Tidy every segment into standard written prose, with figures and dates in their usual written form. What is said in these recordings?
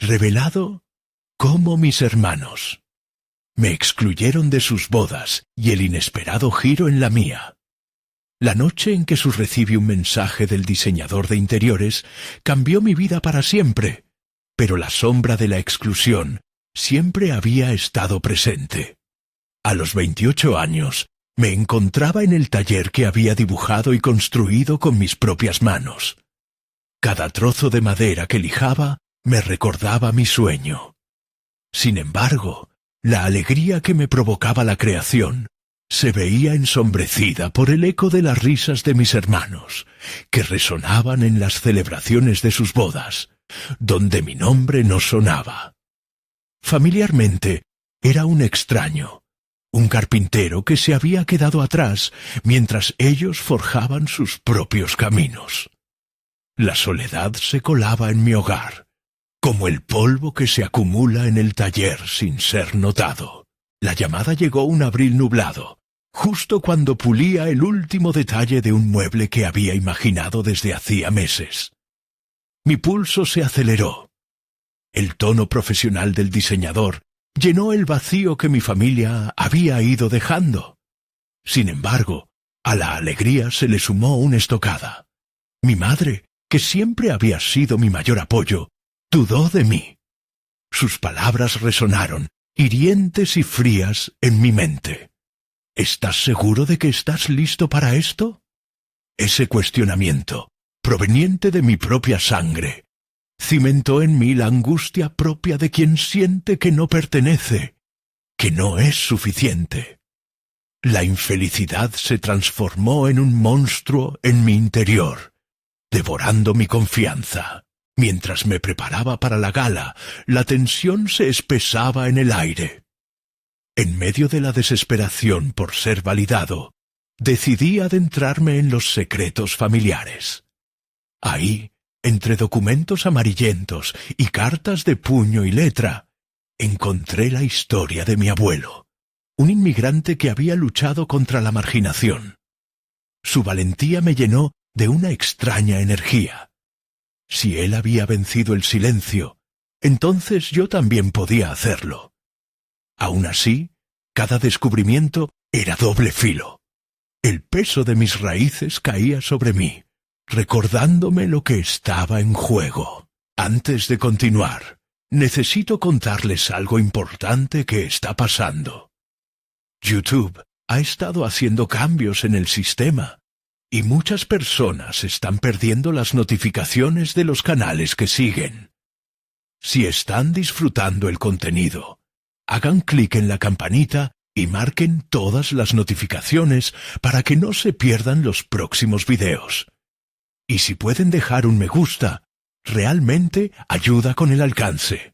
revelado cómo mis hermanos me excluyeron de sus bodas y el inesperado giro en la mía. La noche en que recibí un mensaje del diseñador de interiores cambió mi vida para siempre, pero la sombra de la exclusión siempre había estado presente. A los 28 años, me encontraba en el taller que había dibujado y construido con mis propias manos. Cada trozo de madera que lijaba me recordaba mi sueño. Sin embargo, la alegría que me provocaba la creación se veía ensombrecida por el eco de las risas de mis hermanos, que resonaban en las celebraciones de sus bodas, donde mi nombre no sonaba. Familiarmente, era un extraño, un carpintero que se había quedado atrás mientras ellos forjaban sus propios caminos. La soledad se colaba en mi hogar, como el polvo que se acumula en el taller sin ser notado. La llamada llegó un abril nublado, justo cuando pulía el último detalle de un mueble que había imaginado desde hacía meses. Mi pulso se aceleró. El tono profesional del diseñador llenó el vacío que mi familia había ido dejando. Sin embargo, a la alegría se le sumó una estocada. Mi madre, que siempre había sido mi mayor apoyo, dudó de mí. Sus palabras resonaron, hirientes y frías, en mi mente. ¿Estás seguro de que estás listo para esto? Ese cuestionamiento, proveniente de mi propia sangre, cimentó en mí la angustia propia de quien siente que no pertenece, que no es suficiente. La infelicidad se transformó en un monstruo en mi interior, devorando mi confianza. Mientras me preparaba para la gala, la tensión se espesaba en el aire. En medio de la desesperación por ser validado, decidí adentrarme en los secretos familiares. Ahí, entre documentos amarillentos y cartas de puño y letra, encontré la historia de mi abuelo, un inmigrante que había luchado contra la marginación. Su valentía me llenó de una extraña energía. Si él había vencido el silencio, entonces yo también podía hacerlo. Aún así, cada descubrimiento era doble filo. El peso de mis raíces caía sobre mí, recordándome lo que estaba en juego. Antes de continuar, necesito contarles algo importante que está pasando. YouTube ha estado haciendo cambios en el sistema, y muchas personas están perdiendo las notificaciones de los canales que siguen. Si están disfrutando el contenido, hagan clic en la campanita y marquen todas las notificaciones para que no se pierdan los próximos videos. Y si pueden dejar un me gusta, realmente ayuda con el alcance.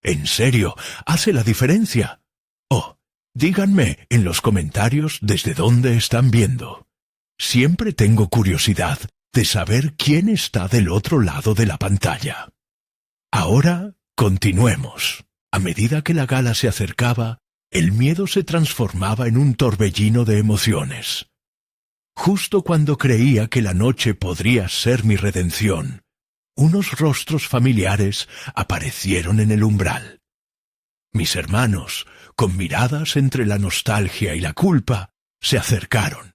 En serio, hace la diferencia. Oh, díganme en los comentarios desde dónde están viendo. Siempre tengo curiosidad de saber quién está del otro lado de la pantalla. Ahora, continuemos. A medida que la gala se acercaba, el miedo se transformaba en un torbellino de emociones. Justo cuando creía que la noche podría ser mi redención, unos rostros familiares aparecieron en el umbral. Mis hermanos, con miradas entre la nostalgia y la culpa, se acercaron.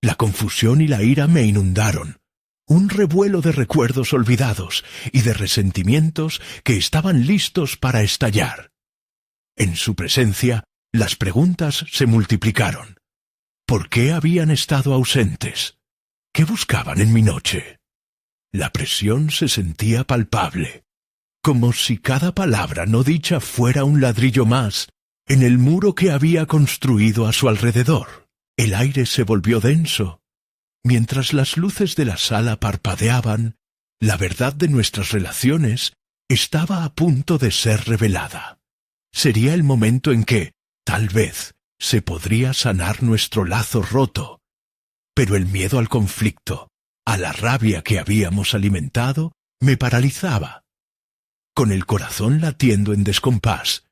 La confusión y la ira me inundaron, un revuelo de recuerdos olvidados y de resentimientos que estaban listos para estallar. En su presencia, las preguntas se multiplicaron. ¿Por qué habían estado ausentes? ¿Qué buscaban en mi noche? La presión se sentía palpable, como si cada palabra no dicha fuera un ladrillo más en el muro que había construido a su alrededor. El aire se volvió denso. Mientras las luces de la sala parpadeaban, la verdad de nuestras relaciones estaba a punto de ser revelada. Sería el momento en que, tal vez, se podría sanar nuestro lazo roto. Pero el miedo al conflicto, a la rabia que habíamos alimentado, me paralizaba. Con el corazón latiendo en descompás,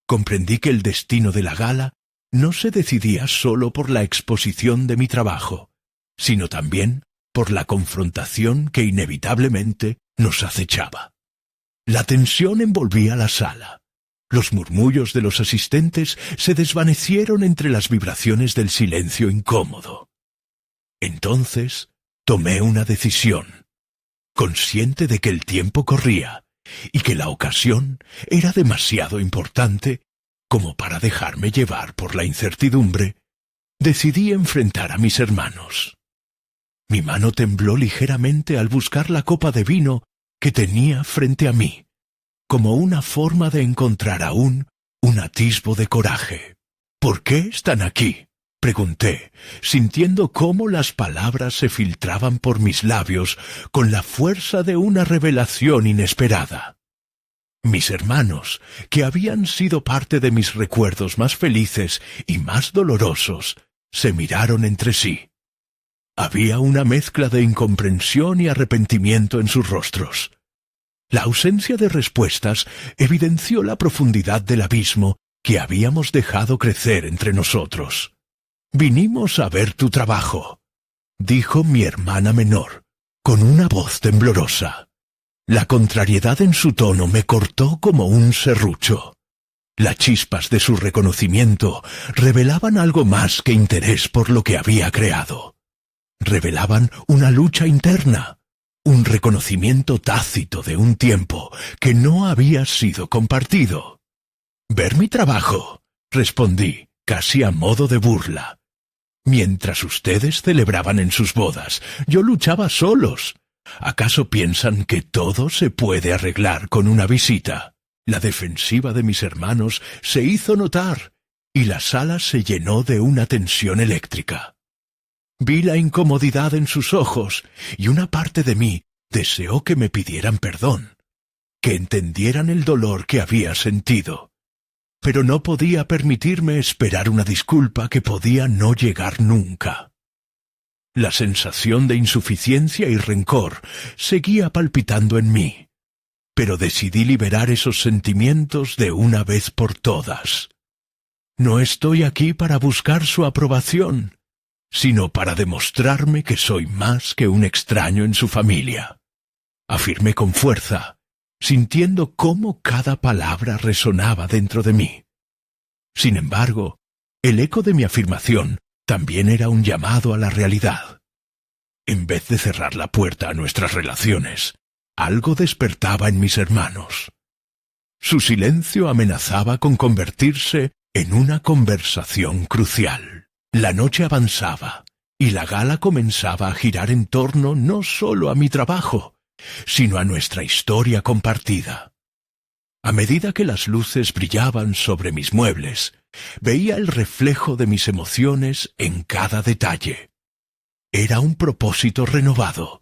comprendí que el destino de la gala no se decidía solo por la exposición de mi trabajo, sino también por la confrontación que inevitablemente nos acechaba. La tensión envolvía la sala. Los murmullos de los asistentes se desvanecieron entre las vibraciones del silencio incómodo. Entonces tomé una decisión, consciente de que el tiempo corría y que la ocasión era demasiado importante como para dejarme llevar por la incertidumbre. Decidí enfrentar a mis hermanos. Mi mano tembló ligeramente al buscar la copa de vino que tenía frente a mí, como una forma de encontrar aún un atisbo de coraje. ¿Por qué están aquí?, pregunté, sintiendo cómo las palabras se filtraban por mis labios con la fuerza de una revelación inesperada. Mis hermanos, que habían sido parte de mis recuerdos más felices y más dolorosos, se miraron entre sí. Había una mezcla de incomprensión y arrepentimiento en sus rostros. La ausencia de respuestas evidenció la profundidad del abismo que habíamos dejado crecer entre nosotros. «Vinimos a ver tu trabajo», dijo mi hermana menor, con una voz temblorosa. La contrariedad en su tono me cortó como un serrucho. Las chispas de su reconocimiento revelaban algo más que interés por lo que había creado. Revelaban una lucha interna, un reconocimiento tácito de un tiempo que no había sido compartido. «Ver mi trabajo», respondí, casi a modo de burla. «Mientras ustedes celebraban en sus bodas, yo luchaba solos. ¿Acaso piensan que todo se puede arreglar con una visita?» La defensiva de mis hermanos se hizo notar, y la sala se llenó de una tensión eléctrica. Vi la incomodidad en sus ojos, y una parte de mí deseó que me pidieran perdón, que entendieran el dolor que había sentido. Pero no podía permitirme esperar una disculpa que podía no llegar nunca. La sensación de insuficiencia y rencor seguía palpitando en mí, pero decidí liberar esos sentimientos de una vez por todas. No estoy aquí para buscar su aprobación, sino para demostrarme que soy más que un extraño en su familia, afirmé con fuerza, sintiendo cómo cada palabra resonaba dentro de mí. Sin embargo, el eco de mi afirmación también era un llamado a la realidad. En vez de cerrar la puerta a nuestras relaciones, algo despertaba en mis hermanos. Su silencio amenazaba con convertirse en una conversación crucial. La noche avanzaba, y la gala comenzaba a girar en torno no solo a mi trabajo, sino a nuestra historia compartida. A medida que las luces brillaban sobre mis muebles, veía el reflejo de mis emociones en cada detalle. Era un propósito renovado,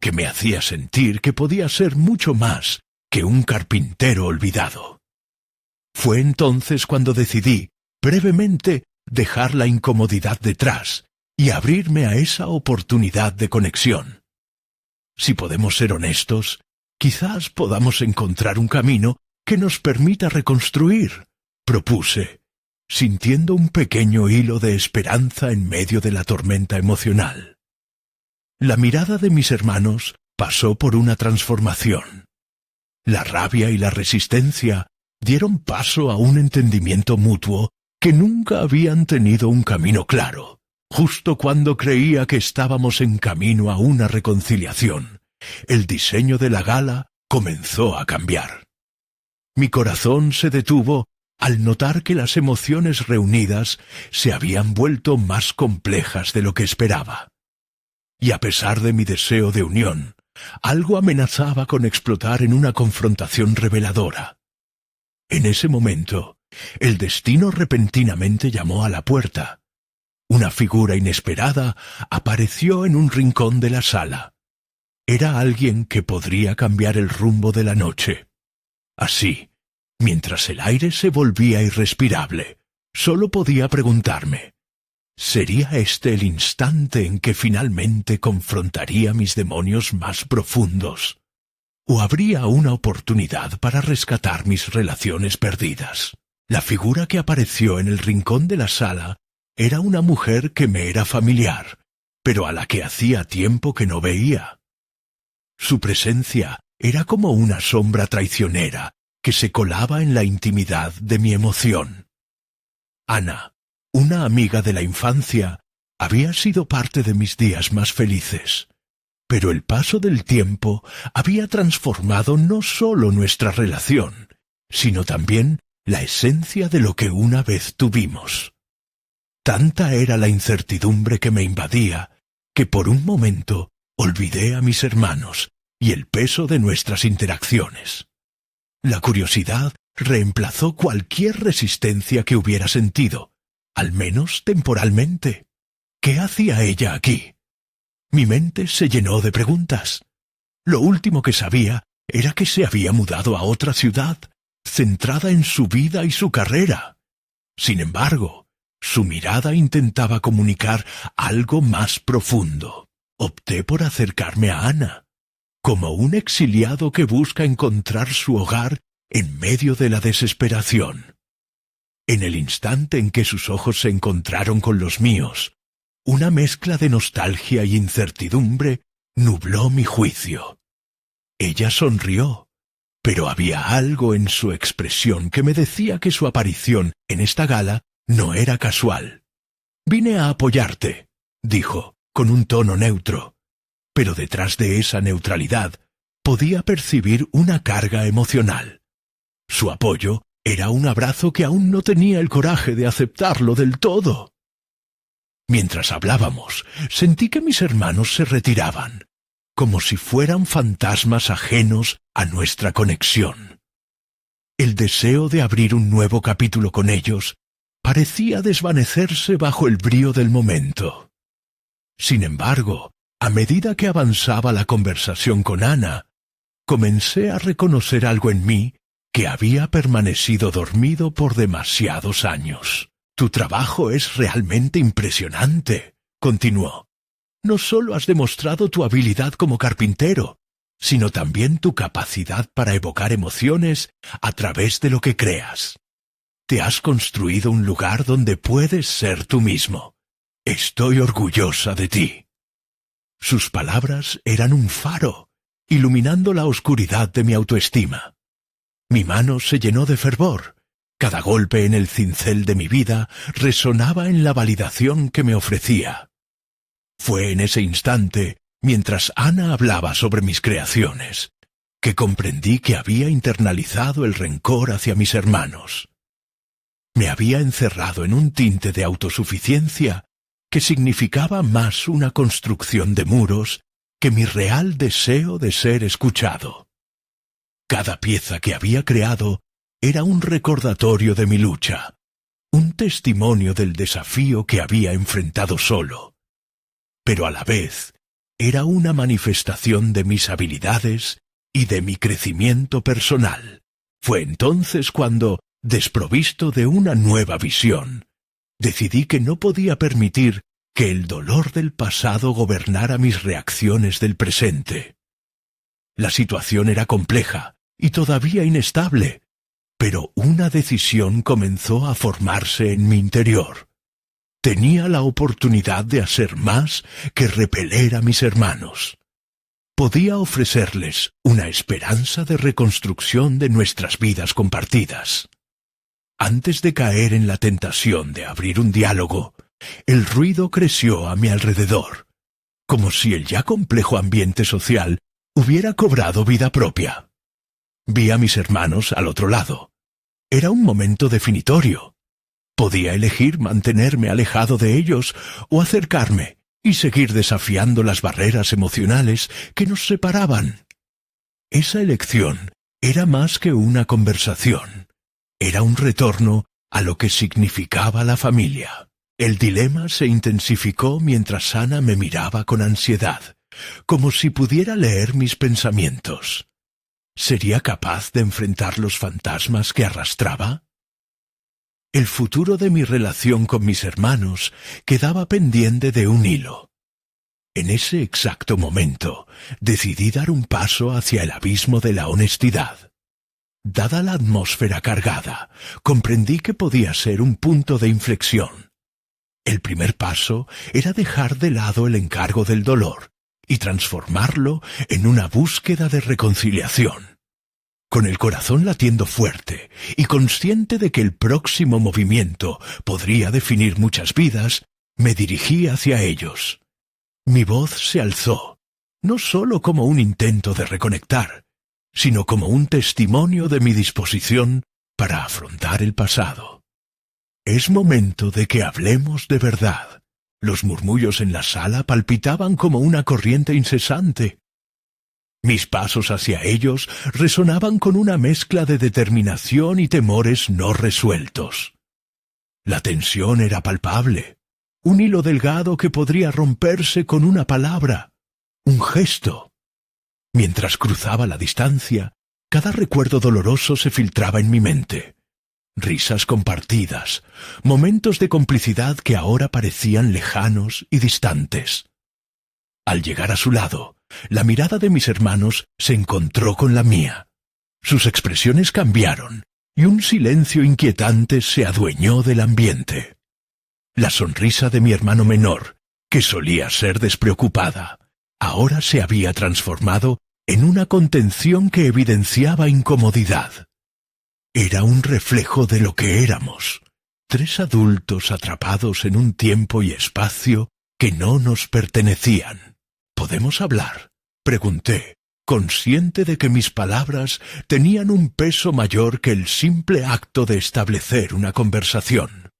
que me hacía sentir que podía ser mucho más que un carpintero olvidado. Fue entonces cuando decidí, brevemente, dejar la incomodidad detrás y abrirme a esa oportunidad de conexión. Si podemos ser honestos, quizás podamos encontrar un camino que nos permita reconstruir, propuse, sintiendo un pequeño hilo de esperanza en medio de la tormenta emocional. La mirada de mis hermanos pasó por una transformación. La rabia y la resistencia dieron paso a un entendimiento mutuo que nunca habían tenido un camino claro. Justo cuando creía que estábamos en camino a una reconciliación, el diseño de la gala comenzó a cambiar. Mi corazón se detuvo al notar que las emociones reunidas se habían vuelto más complejas de lo que esperaba. Y a pesar de mi deseo de unión, algo amenazaba con explotar en una confrontación reveladora. En ese momento, el destino repentinamente llamó a la puerta. Una figura inesperada apareció en un rincón de la sala. Era alguien que podría cambiar el rumbo de la noche. Así, mientras el aire se volvía irrespirable, solo podía preguntarme, ¿sería este el instante en que finalmente confrontaría mis demonios más profundos? ¿O habría una oportunidad para rescatar mis relaciones perdidas? La figura que apareció en el rincón de la sala era una mujer que me era familiar, pero a la que hacía tiempo que no veía. Su presencia era como una sombra traicionera que se colaba en la intimidad de mi emoción. Ana, una amiga de la infancia, había sido parte de mis días más felices, pero el paso del tiempo había transformado no solo nuestra relación, sino también la esencia de lo que una vez tuvimos. Tanta era la incertidumbre que me invadía, que por un momento olvidé a mis hermanos y el peso de nuestras interacciones. La curiosidad reemplazó cualquier resistencia que hubiera sentido, al menos temporalmente. ¿Qué hacía ella aquí? Mi mente se llenó de preguntas. Lo último que sabía era que se había mudado a otra ciudad, centrada en su vida y su carrera. Sin embargo, su mirada intentaba comunicar algo más profundo. Opté por acercarme a Ana, como un exiliado que busca encontrar su hogar en medio de la desesperación. En el instante en que sus ojos se encontraron con los míos, una mezcla de nostalgia y incertidumbre nubló mi juicio. Ella sonrió, pero había algo en su expresión que me decía que su aparición en esta gala no era casual. «Vine a apoyarte», dijo, con un tono neutro, pero detrás de esa neutralidad podía percibir una carga emocional. Su apoyo era un abrazo que aún no tenía el coraje de aceptarlo del todo. Mientras hablábamos, sentí que mis hermanos se retiraban, como si fueran fantasmas ajenos a nuestra conexión. El deseo de abrir un nuevo capítulo con ellos parecía desvanecerse bajo el brío del momento. Sin embargo, a medida que avanzaba la conversación con Ana, comencé a reconocer algo en mí que había permanecido dormido por demasiados años. «Tu trabajo es realmente impresionante», continuó. «No solo has demostrado tu habilidad como carpintero, sino también tu capacidad para evocar emociones a través de lo que creas. Te has construido un lugar donde puedes ser tú mismo. Estoy orgullosa de ti». Sus palabras eran un faro, iluminando la oscuridad de mi autoestima. Mi mano se llenó de fervor. Cada golpe en el cincel de mi vida resonaba en la validación que me ofrecía. Fue en ese instante, mientras Ana hablaba sobre mis creaciones, que comprendí que había internalizado el rencor hacia mis hermanos. Me había encerrado en un tinte de autosuficiencia que significaba más una construcción de muros que mi real deseo de ser escuchado. Cada pieza que había creado era un recordatorio de mi lucha, un testimonio del desafío que había enfrentado solo. Pero a la vez, era una manifestación de mis habilidades y de mi crecimiento personal. Fue entonces cuando, desprovisto de una nueva visión, decidí que no podía permitir que el dolor del pasado gobernara mis reacciones del presente. La situación era compleja y todavía inestable, pero una decisión comenzó a formarse en mi interior. Tenía la oportunidad de hacer más que repeler a mis hermanos. Podía ofrecerles una esperanza de reconstrucción de nuestras vidas compartidas. Antes de caer en la tentación de abrir un diálogo, el ruido creció a mi alrededor, como si el ya complejo ambiente social hubiera cobrado vida propia. Vi a mis hermanos al otro lado. Era un momento definitorio. Podía elegir mantenerme alejado de ellos o acercarme y seguir desafiando las barreras emocionales que nos separaban. Esa elección era más que una conversación. Era un retorno a lo que significaba la familia. El dilema se intensificó mientras Ana me miraba con ansiedad, como si pudiera leer mis pensamientos. ¿Sería capaz de enfrentar los fantasmas que arrastraba? El futuro de mi relación con mis hermanos quedaba pendiente de un hilo. En ese exacto momento, decidí dar un paso hacia el abismo de la honestidad. Dada la atmósfera cargada, comprendí que podía ser un punto de inflexión. El primer paso era dejar de lado el encargo del dolor y transformarlo en una búsqueda de reconciliación. Con el corazón latiendo fuerte y consciente de que el próximo movimiento podría definir muchas vidas, me dirigí hacia ellos. Mi voz se alzó, no solo como un intento de reconectar, sino como un testimonio de mi disposición para afrontar el pasado. Es momento de que hablemos de verdad. Los murmullos en la sala palpitaban como una corriente incesante. Mis pasos hacia ellos resonaban con una mezcla de determinación y temores no resueltos. La tensión era palpable, un hilo delgado que podría romperse con una palabra, un gesto. Mientras cruzaba la distancia, cada recuerdo doloroso se filtraba en mi mente. Risas compartidas, momentos de complicidad que ahora parecían lejanos y distantes. Al llegar a su lado, la mirada de mis hermanos se encontró con la mía. Sus expresiones cambiaron, y un silencio inquietante se adueñó del ambiente. La sonrisa de mi hermano menor, que solía ser despreocupada, ahora se había transformado en una contención que evidenciaba incomodidad. Era un reflejo de lo que éramos, 3 adultos atrapados en un tiempo y espacio que no nos pertenecían. ¿Podemos hablar?, pregunté, consciente de que mis palabras tenían un peso mayor que el simple acto de establecer una conversación.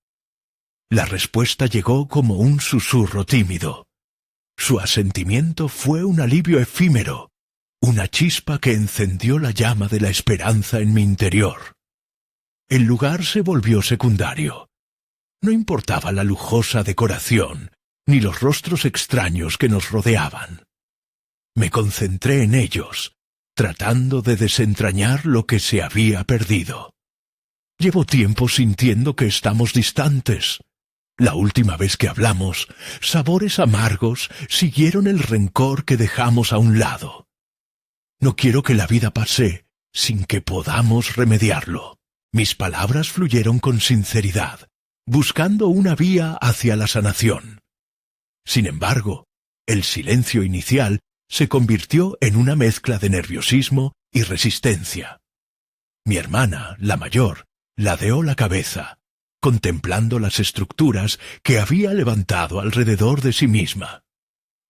La respuesta llegó como un susurro tímido. Su asentimiento fue un alivio efímero, una chispa que encendió la llama de la esperanza en mi interior. El lugar se volvió secundario. No importaba la lujosa decoración, ni los rostros extraños que nos rodeaban. Me concentré en ellos, tratando de desentrañar lo que se había perdido. Llevo tiempo sintiendo que estamos distantes. La última vez que hablamos, sabores amargos siguieron el rencor que dejamos a un lado. No quiero que la vida pase sin que podamos remediarlo. Mis palabras fluyeron con sinceridad, buscando una vía hacia la sanación. Sin embargo, el silencio inicial se convirtió en una mezcla de nerviosismo y resistencia. Mi hermana, la mayor, ladeó la cabeza, contemplando las estructuras que había levantado alrededor de sí misma.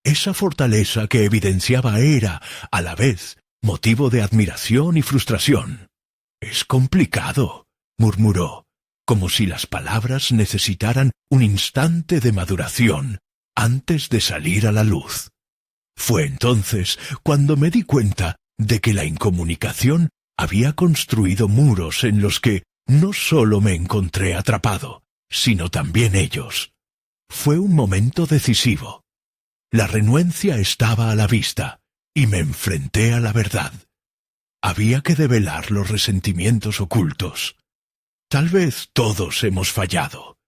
Esa fortaleza que evidenciaba era, a la vez, motivo de admiración y frustración. «Es complicado», murmuró, como si las palabras necesitaran un instante de maduración antes de salir a la luz. Fue entonces cuando me di cuenta de que la incomunicación había construido muros en los que no solo me encontré atrapado, sino también ellos. Fue un momento decisivo. La renuencia estaba a la vista, y me enfrenté a la verdad. Había que develar los resentimientos ocultos. Tal vez todos hemos fallado.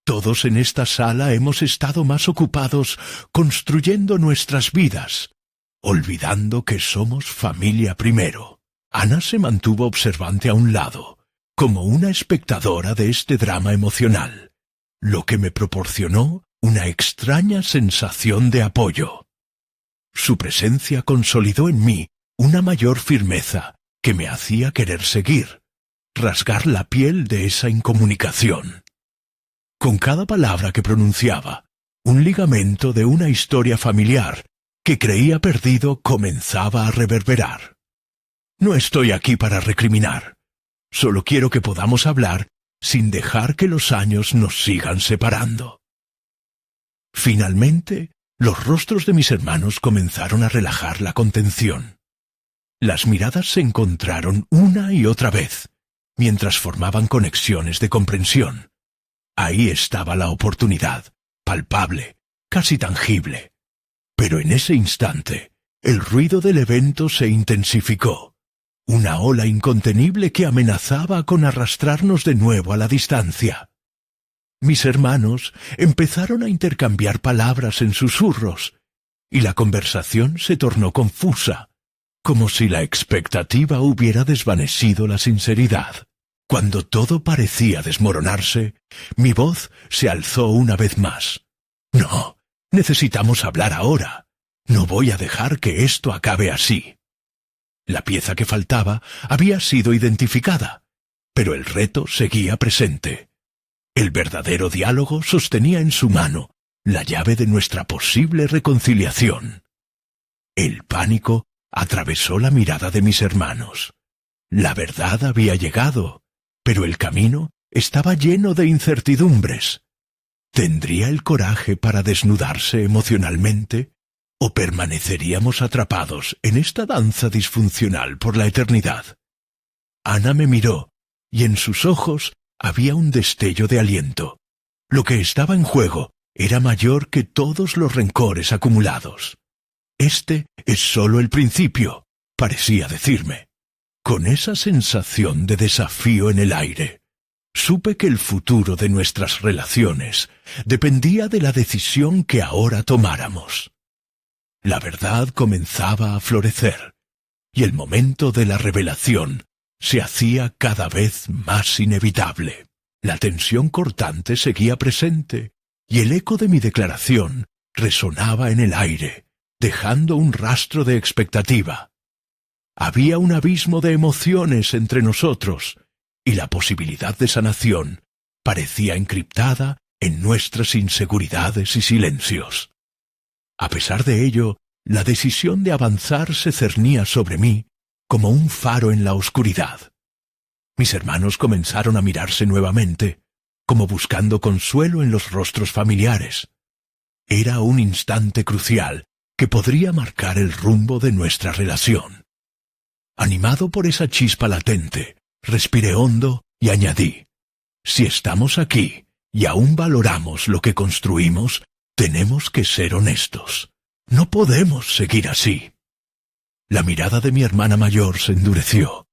Todos en esta sala hemos estado más ocupados construyendo nuestras vidas, olvidando que somos familia primero. Ana se mantuvo observante a un lado, como una espectadora de este drama emocional, lo que me proporcionó una extraña sensación de apoyo. Su presencia consolidó en mí una mayor firmeza que me hacía querer seguir, rasgar la piel de esa incomunicación. Con cada palabra que pronunciaba, un ligamento de una historia familiar que creía perdido comenzaba a reverberar. No estoy aquí para recriminar. Solo quiero que podamos hablar sin dejar que los años nos sigan separando. Finalmente, los rostros de mis hermanos comenzaron a relajar la contención. Las miradas se encontraron una y otra vez, mientras formaban conexiones de comprensión. Ahí estaba la oportunidad, palpable, casi tangible. Pero en ese instante, el ruido del evento se intensificó. Una ola incontenible que amenazaba con arrastrarnos de nuevo a la distancia. Mis hermanos empezaron a intercambiar palabras en susurros, y la conversación se tornó confusa, como si la expectativa hubiera desvanecido la sinceridad. Cuando todo parecía desmoronarse, mi voz se alzó una vez más. «No, necesitamos hablar ahora. No voy a dejar que esto acabe así. La pieza que faltaba había sido identificada, pero el reto seguía presente. El verdadero diálogo sostenía en su mano la llave de nuestra posible reconciliación. El pánico atravesó la mirada de mis hermanos. La verdad había llegado, pero el camino estaba lleno de incertidumbres. ¿Tendría el coraje para desnudarse emocionalmente? ¿O permaneceríamos atrapados en esta danza disfuncional por la eternidad? Ana me miró, y en sus ojos había un destello de aliento. Lo que estaba en juego era mayor que todos los rencores acumulados. Este es solo el principio, parecía decirme. Con esa sensación de desafío en el aire, supe que el futuro de nuestras relaciones dependía de la decisión que ahora tomáramos. La verdad comenzaba a florecer, y el momento de la revelación se hacía cada vez más inevitable. La tensión cortante seguía presente, y el eco de mi declaración resonaba en el aire, dejando un rastro de expectativa. Había un abismo de emociones entre nosotros, y la posibilidad de sanación parecía encriptada en nuestras inseguridades y silencios. A pesar de ello, la decisión de avanzar se cernía sobre mí como un faro en la oscuridad. Mis hermanos comenzaron a mirarse nuevamente, como buscando consuelo en los rostros familiares. Era un instante crucial que podría marcar el rumbo de nuestra relación. Animado por esa chispa latente, respiré hondo y añadí: si estamos aquí y aún valoramos lo que construimos, tenemos que ser honestos. No podemos seguir así. La mirada de mi hermana mayor se endureció,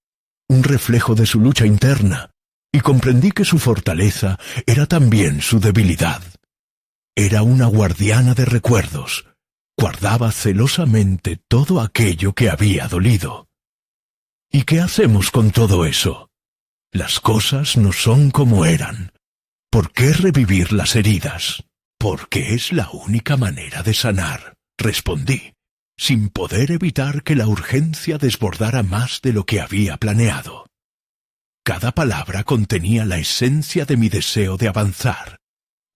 un reflejo de su lucha interna, y comprendí que su fortaleza era también su debilidad. Era una guardiana de recuerdos, guardaba celosamente todo aquello que había dolido. ¿Y qué hacemos con todo eso? Las cosas no son como eran. ¿Por qué revivir las heridas? Porque es la única manera de sanar, respondí, sin poder evitar que la urgencia desbordara más de lo que había planeado. Cada palabra contenía la esencia de mi deseo de avanzar,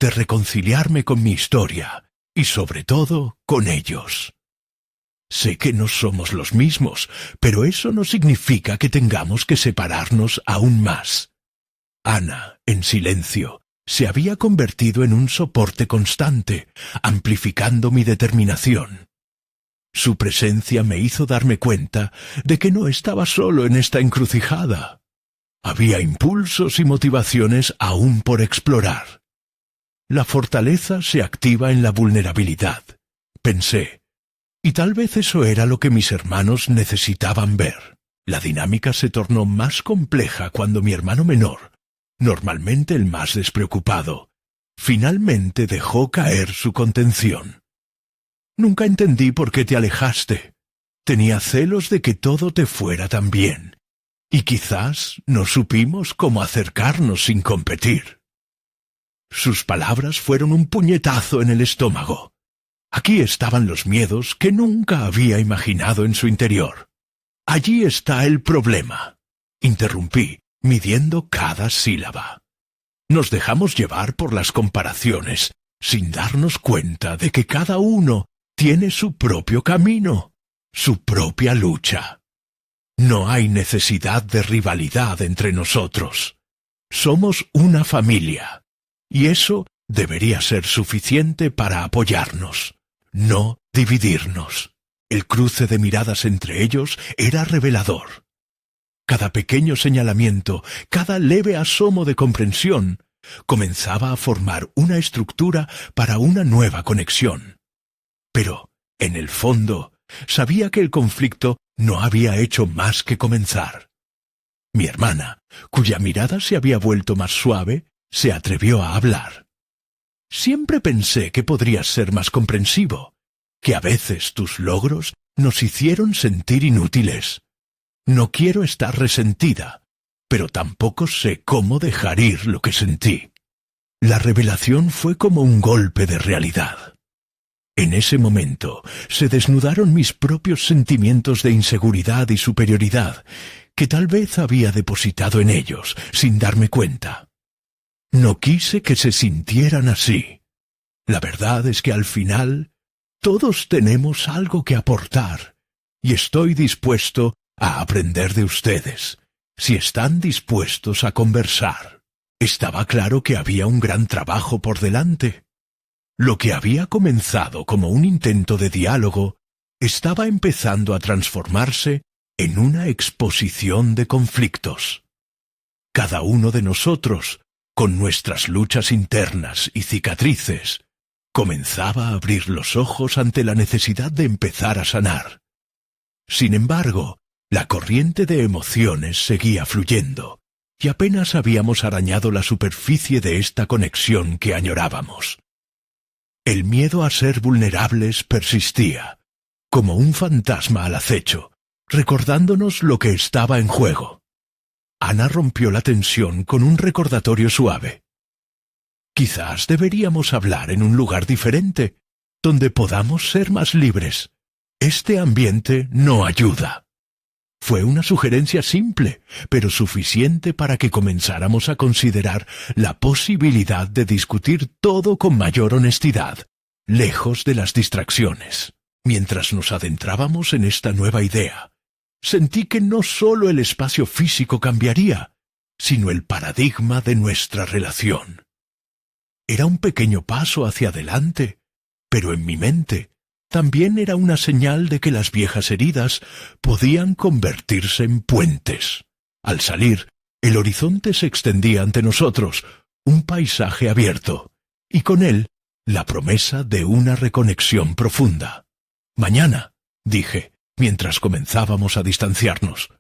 de reconciliarme con mi historia y sobre todo con ellos. Sé que no somos los mismos, pero eso no significa que tengamos que separarnos aún más. Ana, en silencio, se había convertido en un soporte constante, amplificando mi determinación. Su presencia me hizo darme cuenta de que no estaba solo en esta encrucijada. Había impulsos y motivaciones aún por explorar. La fortaleza se activa en la vulnerabilidad, pensé, y tal vez eso era lo que mis hermanos necesitaban ver. La dinámica se tornó más compleja cuando mi hermano menor, normalmente el más despreocupado, finalmente dejó caer su contención. Nunca entendí por qué te alejaste. Tenía celos de que todo te fuera tan bien, y quizás no supimos cómo acercarnos sin competir. Sus palabras fueron un puñetazo en el estómago. Aquí estaban los miedos que nunca había imaginado en su interior. Allí está el problema, interrumpí, midiendo cada sílaba. Nos dejamos llevar por las comparaciones, sin darnos cuenta de que cada uno tiene su propio camino, su propia lucha. No hay necesidad de rivalidad entre nosotros. Somos una familia, y eso debería ser suficiente para apoyarnos, no dividirnos. El cruce de miradas entre ellos era revelador. Cada pequeño señalamiento, cada leve asomo de comprensión, comenzaba a formar una estructura para una nueva conexión. Pero, en el fondo, sabía que el conflicto no había hecho más que comenzar. Mi hermana, cuya mirada se había vuelto más suave, se atrevió a hablar. Siempre pensé que podrías ser más comprensivo, que a veces tus logros nos hicieron sentir inútiles. No quiero estar resentida, pero tampoco sé cómo dejar ir lo que sentí. La revelación fue como un golpe de realidad. En ese momento se desnudaron mis propios sentimientos de inseguridad y superioridad, que tal vez había depositado en ellos sin darme cuenta. No quise que se sintieran así. La verdad es que al final todos tenemos algo que aportar, y estoy dispuesto a aprender de ustedes, si están dispuestos a conversar. Estaba claro que había un gran trabajo por delante. Lo que había comenzado como un intento de diálogo estaba empezando a transformarse en una exposición de conflictos. Cada uno de nosotros, con nuestras luchas internas y cicatrices, comenzaba a abrir los ojos ante la necesidad de empezar a sanar. Sin embargo, la corriente de emociones seguía fluyendo, y apenas habíamos arañado la superficie de esta conexión que añorábamos. El miedo a ser vulnerables persistía, como un fantasma al acecho, recordándonos lo que estaba en juego. Ana rompió la tensión con un recordatorio suave. Quizás deberíamos hablar en un lugar diferente, donde podamos ser más libres. Este ambiente no ayuda. Fue una sugerencia simple, pero suficiente para que comenzáramos a considerar la posibilidad de discutir todo con mayor honestidad, lejos de las distracciones. Mientras nos adentrábamos en esta nueva idea, sentí que no solo el espacio físico cambiaría, sino el paradigma de nuestra relación. Era un pequeño paso hacia adelante, pero en mi mente también era una señal de que las viejas heridas podían convertirse en puentes. Al salir, el horizonte se extendía ante nosotros, un paisaje abierto, y con él la promesa de una reconexión profunda. Mañana, dije, mientras comenzábamos a distanciarnos,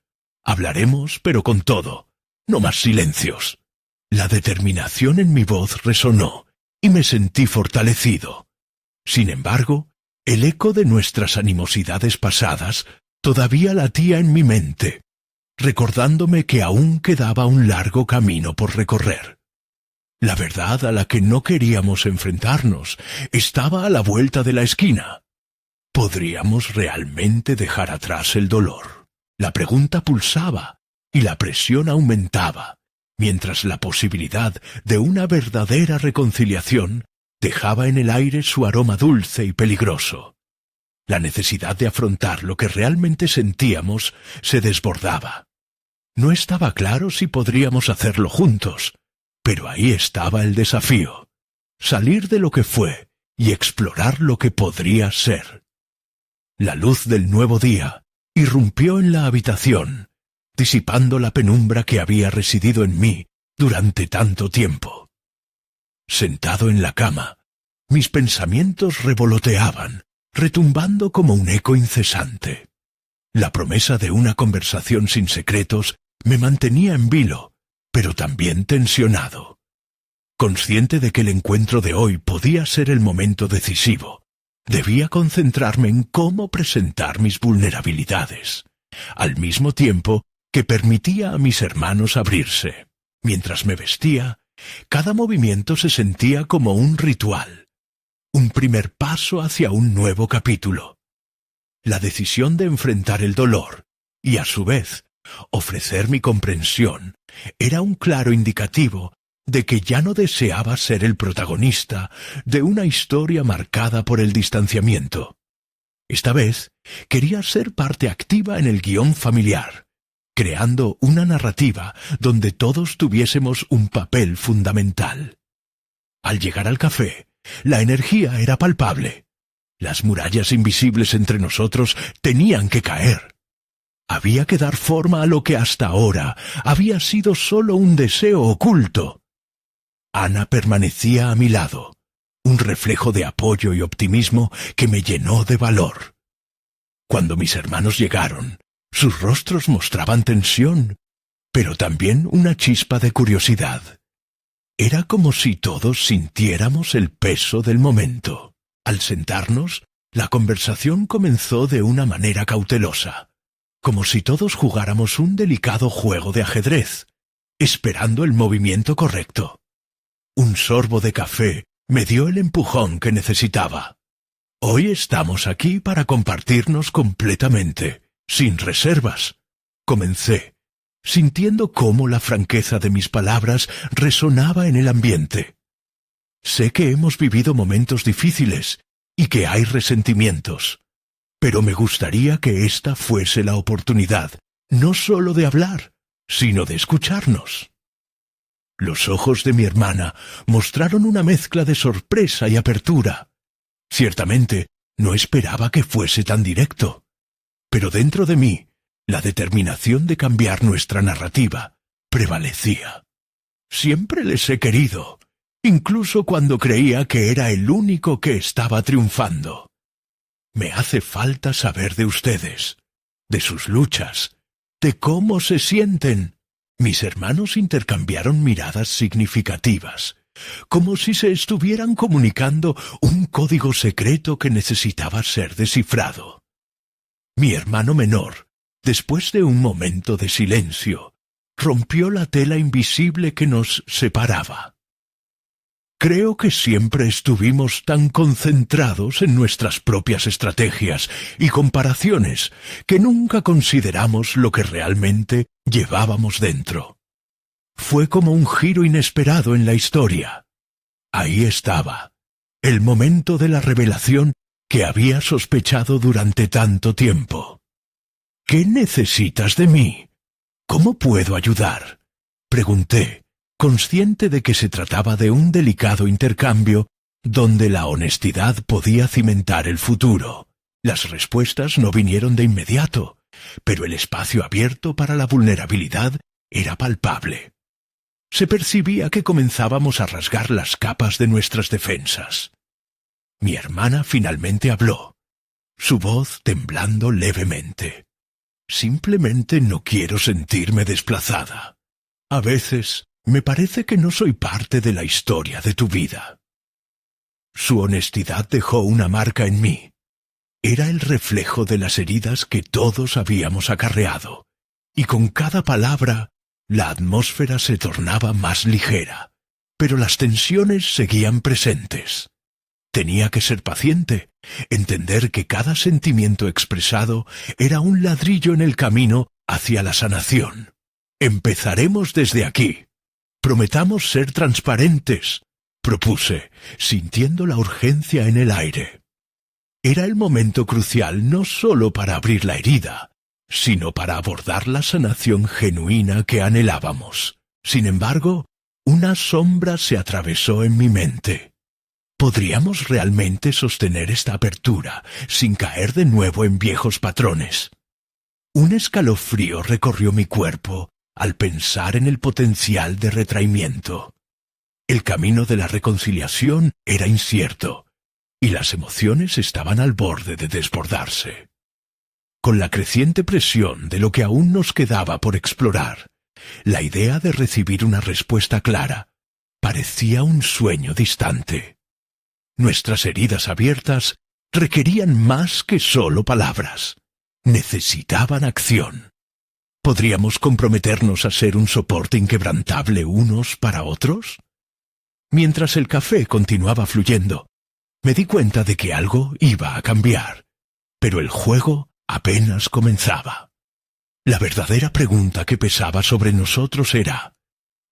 hablaremos, pero con todo, no más silencios. La determinación en mi voz resonó, y me sentí fortalecido. Sin embargo, el eco de nuestras animosidades pasadas todavía latía en mi mente, recordándome que aún quedaba un largo camino por recorrer. La verdad a la que no queríamos enfrentarnos estaba a la vuelta de la esquina. ¿Podríamos realmente dejar atrás el dolor? La pregunta pulsaba y la presión aumentaba, mientras la posibilidad de una verdadera reconciliación dejaba en el aire su aroma dulce y peligroso. La necesidad de afrontar lo que realmente sentíamos se desbordaba. No estaba claro si podríamos hacerlo juntos, pero ahí estaba el desafío: salir de lo que fue y explorar lo que podría ser. La luz del nuevo día irrumpió en la habitación, disipando la penumbra que había residido en mí durante tanto tiempo. Sentado en la cama, mis pensamientos revoloteaban, retumbando como un eco incesante. La promesa de una conversación sin secretos me mantenía en vilo, pero también tensionado. Consciente de que el encuentro de hoy podía ser el momento decisivo, debía concentrarme en cómo presentar mis vulnerabilidades, al mismo tiempo que permitía a mis hermanos abrirse. Mientras me vestía, cada movimiento se sentía como un ritual, un primer paso hacia un nuevo capítulo. La decisión de enfrentar el dolor y, a su vez, ofrecer mi comprensión era un claro indicativo de que ya no deseaba ser el protagonista de una historia marcada por el distanciamiento. Esta vez quería ser parte activa en el guión familiar, creando una narrativa donde todos tuviésemos un papel fundamental. Al llegar al café, la energía era palpable. Las murallas invisibles entre nosotros tenían que caer. Había que dar forma a lo que hasta ahora había sido solo un deseo oculto. Ana permanecía a mi lado, un reflejo de apoyo y optimismo que me llenó de valor. Cuando mis hermanos llegaron, sus rostros mostraban tensión, pero también una chispa de curiosidad. Era como si todos sintiéramos el peso del momento. Al sentarnos, la conversación comenzó de una manera cautelosa, como si todos jugáramos un delicado juego de ajedrez, esperando el movimiento correcto. Un sorbo de café me dio el empujón que necesitaba. Hoy estamos aquí para compartirnos completamente, sin reservas. Comencé, sintiendo cómo la franqueza de mis palabras resonaba en el ambiente. Sé que hemos vivido momentos difíciles y que hay resentimientos, pero me gustaría que esta fuese la oportunidad, no solo de hablar, sino de escucharnos. Los ojos de mi hermana mostraron una mezcla de sorpresa y apertura. Ciertamente, no esperaba que fuese tan directo, pero dentro de mí, la determinación de cambiar nuestra narrativa prevalecía. Siempre les he querido, incluso cuando creía que era el único que estaba triunfando. Me hace falta saber de ustedes, de sus luchas, de cómo se sienten. Mis hermanos intercambiaron miradas significativas, como si se estuvieran comunicando un código secreto que necesitaba ser descifrado. Mi hermano menor, después de un momento de silencio, rompió la tela invisible que nos separaba. Creo que siempre estuvimos tan concentrados en nuestras propias estrategias y comparaciones que nunca consideramos lo que realmente llevábamos dentro. Fue como un giro inesperado en la historia. Ahí estaba, el momento de la revelación que había sospechado durante tanto tiempo. ¿Qué necesitas de mí? ¿Cómo puedo ayudar? Pregunté, consciente de que se trataba de un delicado intercambio donde la honestidad podía cimentar el futuro. Las respuestas no vinieron de inmediato, pero el espacio abierto para la vulnerabilidad era palpable. Se percibía que comenzábamos a rasgar las capas de nuestras defensas. Mi hermana finalmente habló, su voz temblando levemente. Simplemente no quiero sentirme desplazada. A veces me parece que no soy parte de la historia de tu vida. Su honestidad dejó una marca en mí. Era el reflejo de las heridas que todos habíamos acarreado, y con cada palabra la atmósfera se tornaba más ligera, pero las tensiones seguían presentes. Tenía que ser paciente, entender que cada sentimiento expresado era un ladrillo en el camino hacia la sanación. Empezaremos desde aquí. Prometamos ser transparentes, propuse, sintiendo la urgencia en el aire. Era el momento crucial no solo para abrir la herida, sino para abordar la sanación genuina que anhelábamos. Sin embargo, una sombra se atravesó en mi mente. ¿Podríamos realmente sostener esta apertura sin caer de nuevo en viejos patrones? Un escalofrío recorrió mi cuerpo al pensar en el potencial de retraimiento. El camino de la reconciliación era incierto, y las emociones estaban al borde de desbordarse. Con la creciente presión de lo que aún nos quedaba por explorar, la idea de recibir una respuesta clara parecía un sueño distante. Nuestras heridas abiertas requerían más que solo palabras. Necesitaban acción. ¿Podríamos comprometernos a ser un soporte inquebrantable unos para otros? Mientras el café continuaba fluyendo, me di cuenta de que algo iba a cambiar, pero el juego apenas comenzaba. La verdadera pregunta que pesaba sobre nosotros era: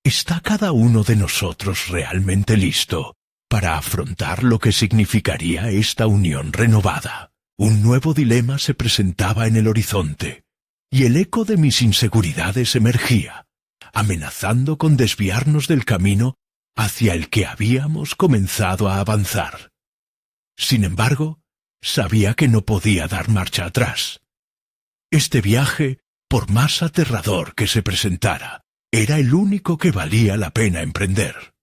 ¿está cada uno de nosotros realmente listo para afrontar lo que significaría esta unión renovada? Un nuevo dilema se presentaba en el horizonte, y el eco de mis inseguridades emergía, amenazando con desviarnos del camino hacia el que habíamos comenzado a avanzar. Sin embargo, sabía que no podía dar marcha atrás. Este viaje, por más aterrador que se presentara, era el único que valía la pena emprender.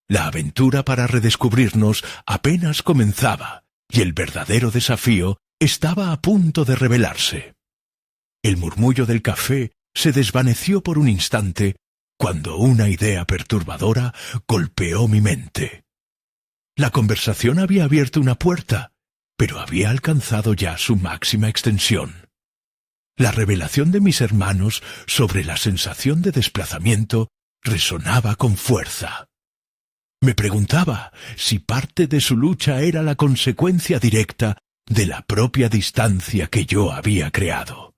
La aventura para redescubrirnos apenas comenzaba, y el verdadero desafío estaba a punto de revelarse. El murmullo del café se desvaneció por un instante cuando una idea perturbadora golpeó mi mente. La conversación había abierto una puerta, pero había alcanzado ya su máxima extensión. La revelación de mis hermanos sobre la sensación de desplazamiento resonaba con fuerza. Me preguntaba si parte de su lucha era la consecuencia directa de la propia distancia que yo había creado.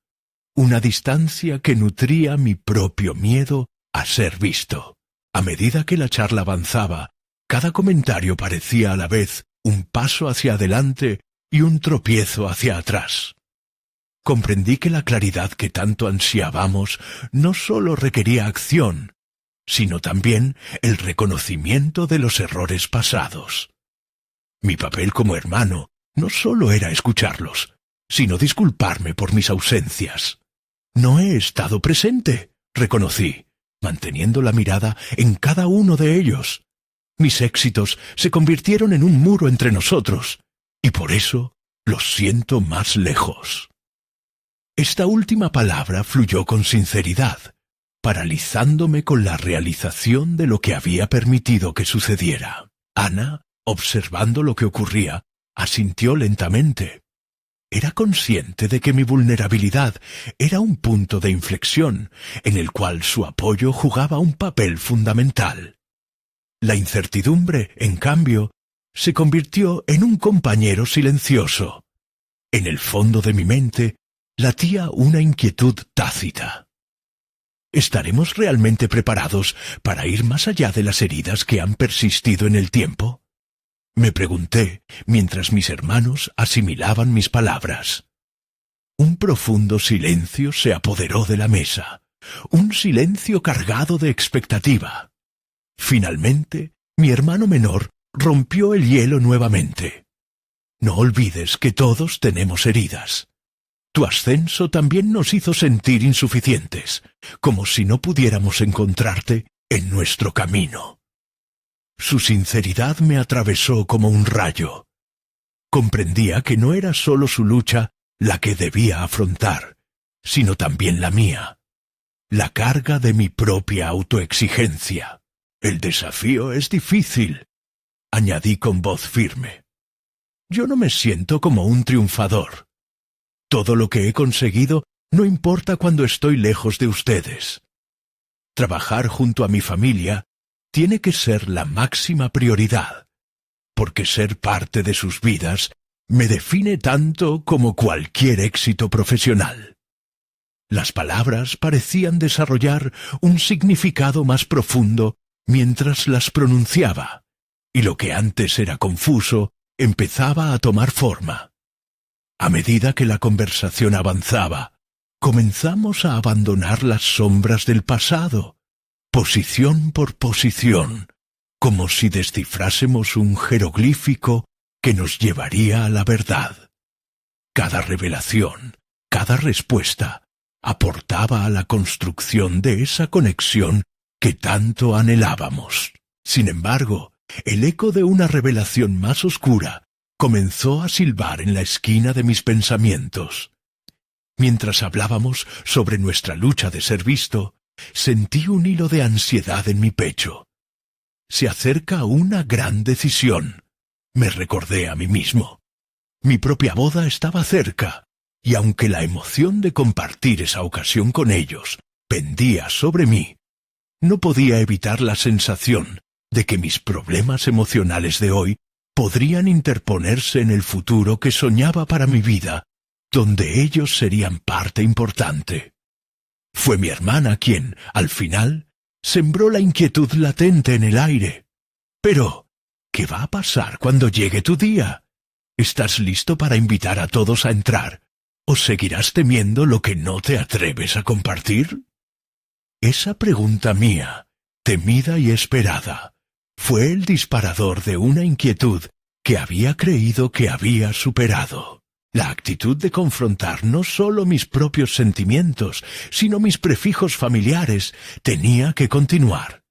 Una distancia que nutría mi propio miedo a ser visto. A medida que la charla avanzaba, cada comentario parecía a la vez un paso hacia adelante y un tropiezo hacia atrás. Comprendí que la claridad que tanto ansiábamos no sólo requería acción, sino también el reconocimiento de los errores pasados. Mi papel como hermano no sólo era escucharlos, sino disculparme por mis ausencias. No he estado presente, reconocí, manteniendo la mirada en cada uno de ellos. Mis éxitos se convirtieron en un muro entre nosotros, y por eso los siento más lejos. Esta última palabra fluyó con sinceridad, paralizándome con la realización de lo que había permitido que sucediera. Ana, observando lo que ocurría, asintió lentamente. Era consciente de que mi vulnerabilidad era un punto de inflexión en el cual su apoyo jugaba un papel fundamental. La incertidumbre, en cambio, se convirtió en un compañero silencioso. En el fondo de mi mente latía una inquietud tácita. ¿Estaremos realmente preparados para ir más allá de las heridas que han persistido en el tiempo? Me pregunté mientras mis hermanos asimilaban mis palabras. Un profundo silencio se apoderó de la mesa, un silencio cargado de expectativa. Finalmente, mi hermano menor rompió el hielo nuevamente. No olvides que todos tenemos heridas. Tu ascenso también nos hizo sentir insuficientes, como si no pudiéramos encontrarte en nuestro camino. Su sinceridad me atravesó como un rayo. Comprendía que no era solo su lucha la que debía afrontar, sino también la mía, la carga de mi propia autoexigencia. El desafío es difícil, añadí con voz firme. Yo no me siento como un triunfador. Todo lo que he conseguido no importa cuando estoy lejos de ustedes. Trabajar junto a mi familia tiene que ser la máxima prioridad, porque ser parte de sus vidas me define tanto como cualquier éxito profesional. Las palabras parecían desarrollar un significado más profundo mientras las pronunciaba, y lo que antes era confuso empezaba a tomar forma. A medida que la conversación avanzaba, comenzamos a abandonar las sombras del pasado, posición por posición, como si descifrásemos un jeroglífico que nos llevaría a la verdad. Cada revelación, cada respuesta, aportaba a la construcción de esa conexión que tanto anhelábamos. Sin embargo, el eco de una revelación más oscura comenzó a silbar en la esquina de mis pensamientos. Mientras hablábamos sobre nuestra lucha de ser visto, sentí un hilo de ansiedad en mi pecho. Se acerca una gran decisión, me recordé a mí mismo. Mi propia boda estaba cerca, y aunque la emoción de compartir esa ocasión con ellos pendía sobre mí, no podía evitar la sensación de que mis problemas emocionales de hoy podrían interponerse en el futuro que soñaba para mi vida, donde ellos serían parte importante. Fue mi hermana quien, al final, sembró la inquietud latente en el aire. Pero, ¿qué va a pasar cuando llegue tu día? ¿Estás listo para invitar a todos a entrar? ¿O seguirás temiendo lo que no te atreves a compartir? Esa pregunta mía, temida y esperada, fue el disparador de una inquietud que había creído que había superado. La actitud de confrontar no solo mis propios sentimientos, sino mis prefijos familiares, tenía que continuar.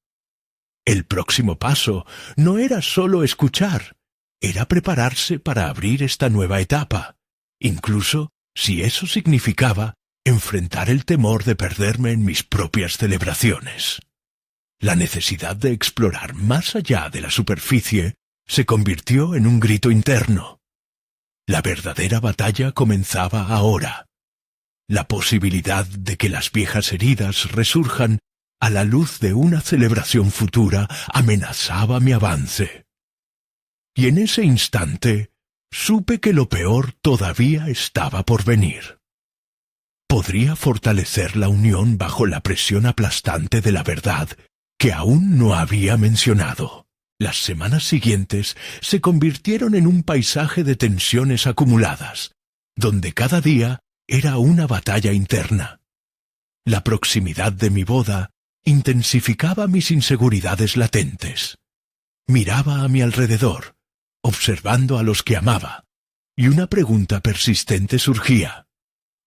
El próximo paso no era solo escuchar, era prepararse para abrir esta nueva etapa, incluso si eso significaba enfrentar el temor de perderme en mis propias celebraciones. La necesidad de explorar más allá de la superficie se convirtió en un grito interno. La verdadera batalla comenzaba ahora. La posibilidad de que las viejas heridas resurjan a la luz de una celebración futura, amenazaba mi avance. Y en ese instante supe que lo peor todavía estaba por venir. Podría fortalecer la unión bajo la presión aplastante de la verdad que aún no había mencionado. Las semanas siguientes se convirtieron en un paisaje de tensiones acumuladas, donde cada día era una batalla interna. La proximidad de mi boda intensificaba mis inseguridades latentes. Miraba a mi alrededor, observando a los que amaba, y una pregunta persistente surgía.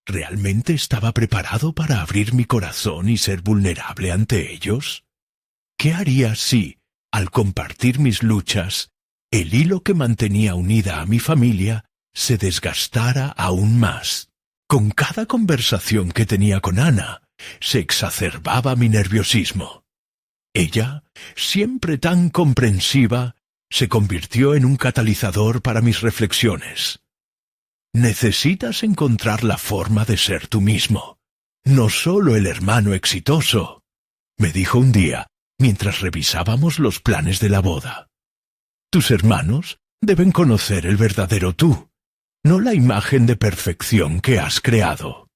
¿Realmente estaba preparado para abrir mi corazón y ser vulnerable ante ellos? ¿Qué haría si, al compartir mis luchas, el hilo que mantenía unida a mi familia se desgastara aún más? Con cada conversación que tenía con Ana, se exacerbaba mi nerviosismo. Ella, siempre tan comprensiva, se convirtió en un catalizador para mis reflexiones. Necesitas encontrar la forma de ser tú mismo, no solo el hermano exitoso, me dijo un día mientras revisábamos los planes de la boda. Tus hermanos deben conocer el verdadero tú, no la imagen de perfección que has creado.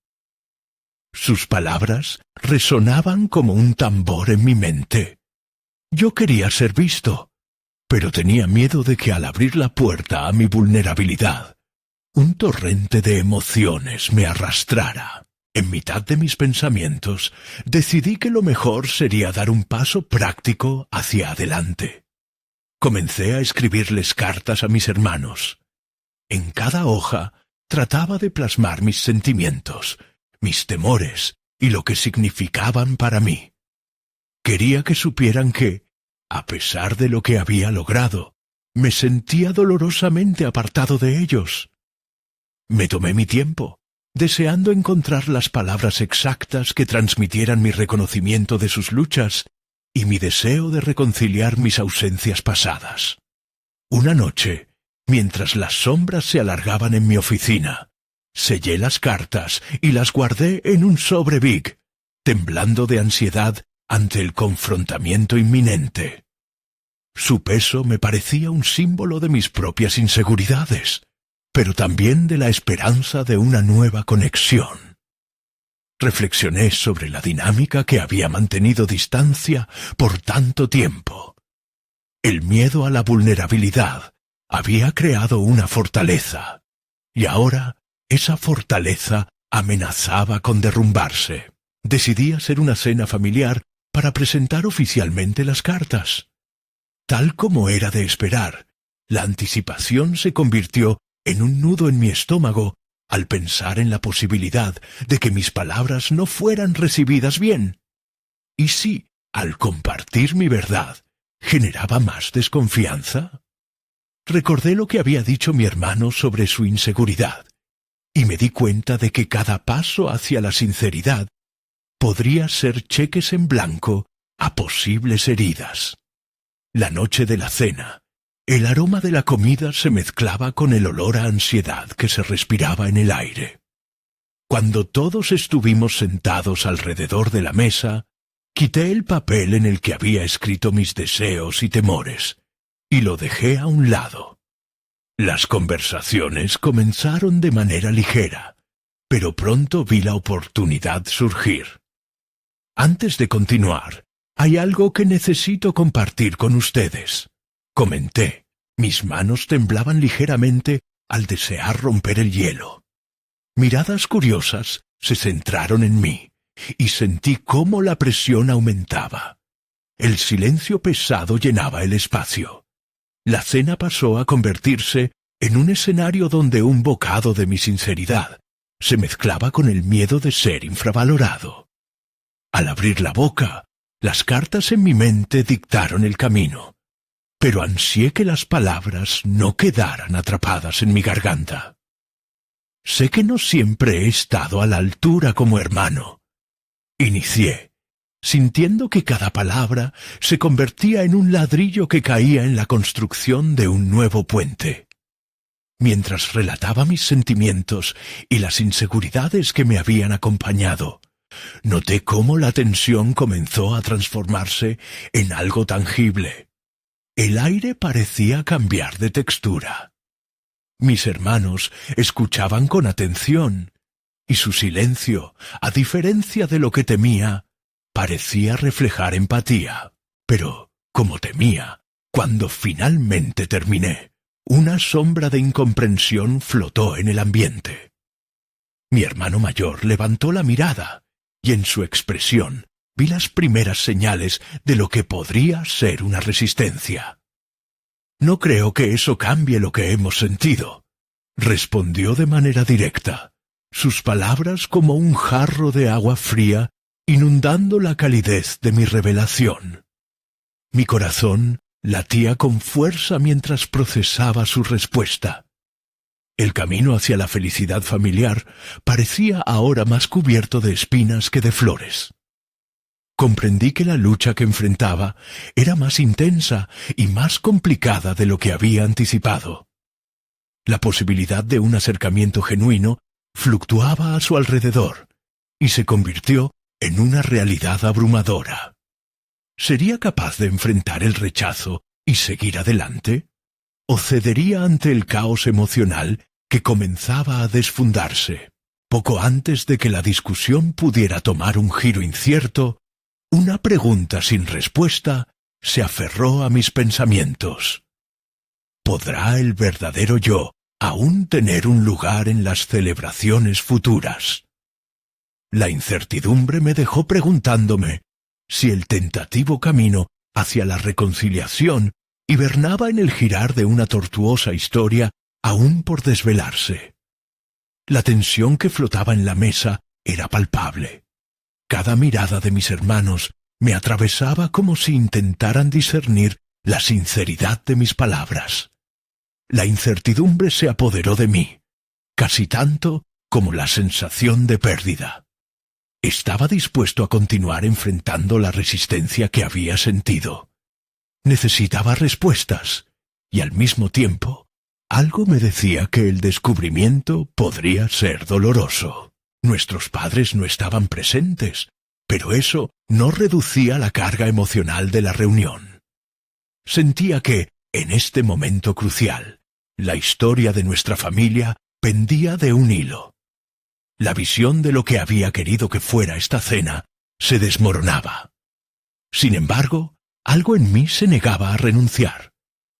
Sus palabras resonaban como un tambor en mi mente. Yo quería ser visto, pero tenía miedo de que al abrir la puerta a mi vulnerabilidad, un torrente de emociones me arrastrara. En mitad de mis pensamientos, decidí que lo mejor sería dar un paso práctico hacia adelante. Comencé a escribirles cartas a mis hermanos. En cada hoja trataba de plasmar mis sentimientos, mis temores y lo que significaban para mí. Quería que supieran que, a pesar de lo que había logrado, me sentía dolorosamente apartado de ellos. Me tomé mi tiempo, deseando encontrar las palabras exactas que transmitieran mi reconocimiento de sus luchas y mi deseo de reconciliar mis ausencias pasadas. Una noche, mientras las sombras se alargaban en mi oficina, sellé las cartas y las guardé en un sobre Big, temblando de ansiedad ante el confrontamiento inminente. Su peso me parecía un símbolo de mis propias inseguridades, pero también de la esperanza de una nueva conexión. Reflexioné sobre la dinámica que había mantenido distancia por tanto tiempo. El miedo a la vulnerabilidad había creado una fortaleza, y ahora esa fortaleza amenazaba con derrumbarse. Decidí hacer una cena familiar para presentar oficialmente las cartas. Tal como era de esperar, la anticipación se convirtió en un nudo en mi estómago al pensar en la posibilidad de que mis palabras no fueran recibidas bien. ¿Y si, al compartir mi verdad, generaba más desconfianza? Recordé lo que había dicho mi hermano sobre su inseguridad, y me di cuenta de que cada paso hacia la sinceridad podría ser cheques en blanco a posibles heridas. La noche de la cena, el aroma de la comida se mezclaba con el olor a ansiedad que se respiraba en el aire. Cuando todos estuvimos sentados alrededor de la mesa, quité el papel en el que había escrito mis deseos y temores, y lo dejé a un lado. Las conversaciones comenzaron de manera ligera, pero pronto vi la oportunidad surgir. Antes de continuar, hay algo que necesito compartir con ustedes, comenté. Mis manos temblaban ligeramente al desear romper el hielo. Miradas curiosas se centraron en mí, y sentí cómo la presión aumentaba. El silencio pesado llenaba el espacio. La cena pasó a convertirse en un escenario donde un bocado de mi sinceridad se mezclaba con el miedo de ser infravalorado. Al abrir la boca, las cartas en mi mente dictaron el camino, pero ansié que las palabras no quedaran atrapadas en mi garganta. Sé que no siempre he estado a la altura como hermano. Inicié, sintiendo que cada palabra se convertía en un ladrillo que caía en la construcción de un nuevo puente. Mientras relataba mis sentimientos y las inseguridades que me habían acompañado, noté cómo la tensión comenzó a transformarse en algo tangible. El aire parecía cambiar de textura. Mis hermanos escuchaban con atención, y su silencio, a diferencia de lo que temía, parecía reflejar empatía. Pero, como temía, cuando finalmente terminé, una sombra de incomprensión flotó en el ambiente. Mi hermano mayor levantó la mirada, y en su expresión vi las primeras señales de lo que podría ser una resistencia. «No creo que eso cambie lo que hemos sentido», respondió de manera directa, sus palabras como un jarro de agua fría inundando la calidez de mi revelación. Mi corazón latía con fuerza mientras procesaba su respuesta. El camino hacia la felicidad familiar parecía ahora más cubierto de espinas que de flores. Comprendí que la lucha que enfrentaba era más intensa y más complicada de lo que había anticipado. La posibilidad de un acercamiento genuino fluctuaba a su alrededor y se convirtió en una realidad abrumadora. ¿Sería capaz de enfrentar el rechazo y seguir adelante? ¿O cedería ante el caos emocional que comenzaba a desfundarse? Poco antes de que la discusión pudiera tomar un giro incierto, una pregunta sin respuesta se aferró a mis pensamientos. ¿Podrá el verdadero yo aún tener un lugar en las celebraciones futuras? La incertidumbre me dejó preguntándome si el tentativo camino hacia la reconciliación hibernaba en el girar de una tortuosa historia aún por desvelarse. La tensión que flotaba en la mesa era palpable. Cada mirada de mis hermanos me atravesaba como si intentaran discernir la sinceridad de mis palabras. La incertidumbre se apoderó de mí, casi tanto como la sensación de pérdida. Estaba dispuesto a continuar enfrentando la resistencia que había sentido. Necesitaba respuestas, y al mismo tiempo, algo me decía que el descubrimiento podría ser doloroso. Nuestros padres no estaban presentes, pero eso no reducía la carga emocional de la reunión. Sentía que, en este momento crucial, la historia de nuestra familia pendía de un hilo. La visión de lo que había querido que fuera esta cena se desmoronaba. Sin embargo, algo en mí se negaba a renunciar.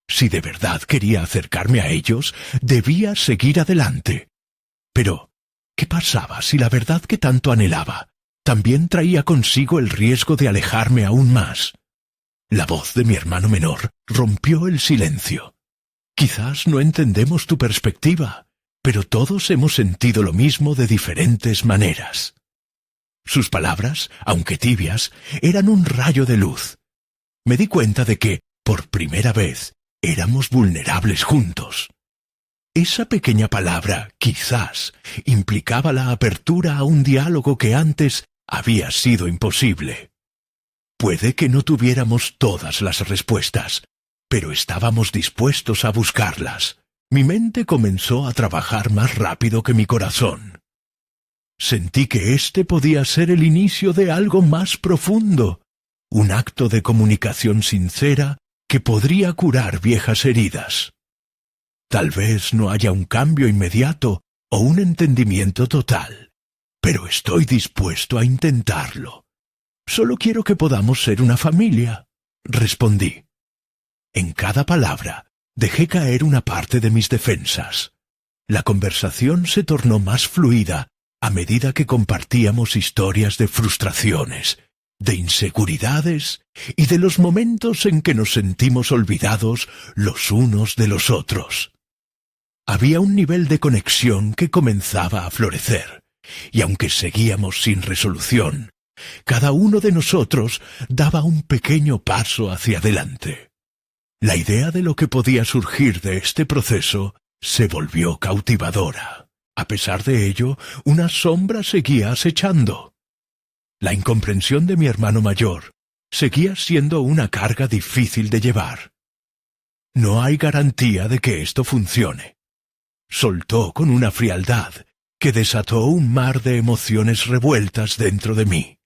Si de verdad quería acercarme a ellos, debía seguir adelante. Pero, ¿qué pasaba si la verdad que tanto anhelaba también traía consigo el riesgo de alejarme aún más? La voz de mi hermano menor rompió el silencio. Quizás no entendemos tu perspectiva, pero todos hemos sentido lo mismo de diferentes maneras. Sus palabras, aunque tibias, eran un rayo de luz. Me di cuenta de que, por primera vez, éramos vulnerables juntos. Esa pequeña palabra, quizás, implicaba la apertura a un diálogo que antes había sido imposible. Puede que no tuviéramos todas las respuestas, pero estábamos dispuestos a buscarlas. Mi mente comenzó a trabajar más rápido que mi corazón. Sentí que este podía ser el inicio de algo más profundo, un acto de comunicación sincera que podría curar viejas heridas. Tal vez no haya un cambio inmediato o un entendimiento total, pero estoy dispuesto a intentarlo. Solo quiero que podamos ser una familia, respondí. En cada palabra dejé caer una parte de mis defensas. La conversación se tornó más fluida a medida que compartíamos historias de frustraciones, de inseguridades y de los momentos en que nos sentimos olvidados los unos de los otros. Había un nivel de conexión que comenzaba a florecer, y aunque seguíamos sin resolución, cada uno de nosotros daba un pequeño paso hacia adelante. La idea de lo que podía surgir de este proceso se volvió cautivadora. A pesar de ello, una sombra seguía acechando. La incomprensión de mi hermano mayor seguía siendo una carga difícil de llevar. No hay garantía de que esto funcione, soltó con una frialdad que desató un mar de emociones revueltas dentro de mí.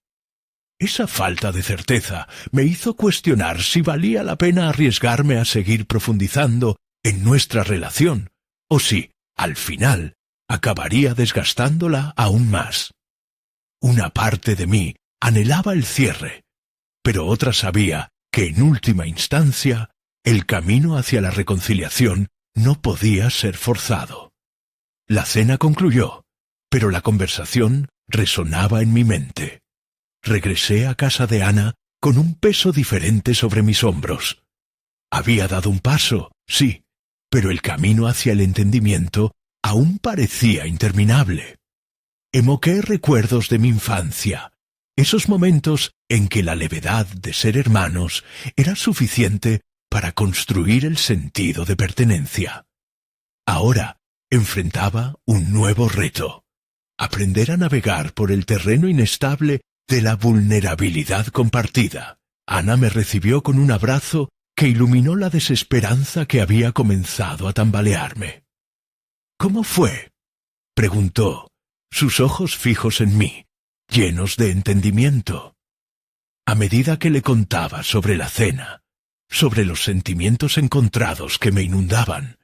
Esa falta de certeza me hizo cuestionar si valía la pena arriesgarme a seguir profundizando en nuestra relación, o si, al final, acabaría desgastándola aún más. Una parte de mí anhelaba el cierre, pero otra sabía que en última instancia el camino hacia la reconciliación no podía ser forzado. La cena concluyó, pero la conversación resonaba en mi mente. Regresé a casa de Ana con un peso diferente sobre mis hombros. Había dado un paso, sí, pero el camino hacia el entendimiento aún parecía interminable. Evoqué recuerdos de mi infancia, esos momentos en que la levedad de ser hermanos era suficiente para construir el sentido de pertenencia. Ahora enfrentaba un nuevo reto: aprender a navegar por el terreno inestable de la vulnerabilidad compartida. Ana me recibió con un abrazo que iluminó la desesperanza que había comenzado a tambalearme. «¿Cómo fue?», preguntó, sus ojos fijos en mí, llenos de entendimiento. A medida que le contaba sobre la cena, sobre los sentimientos encontrados que me inundaban,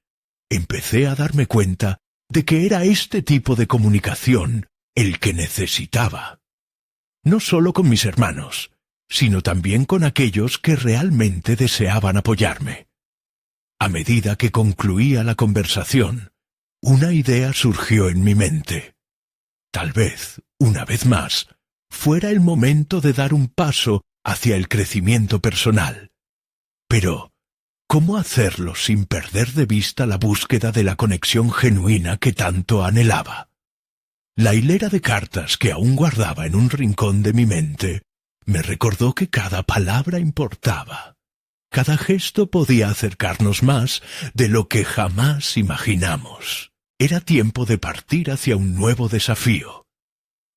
empecé a darme cuenta de que era este tipo de comunicación el que necesitaba. No solo con mis hermanos, sino también con aquellos que realmente deseaban apoyarme. A medida que concluía la conversación, una idea surgió en mi mente. Tal vez, una vez más, fuera el momento de dar un paso hacia el crecimiento personal. Pero, ¿cómo hacerlo sin perder de vista la búsqueda de la conexión genuina que tanto anhelaba? La hilera de cartas que aún guardaba en un rincón de mi mente me recordó que cada palabra importaba. Cada gesto podía acercarnos más de lo que jamás imaginamos. Era tiempo de partir hacia un nuevo desafío.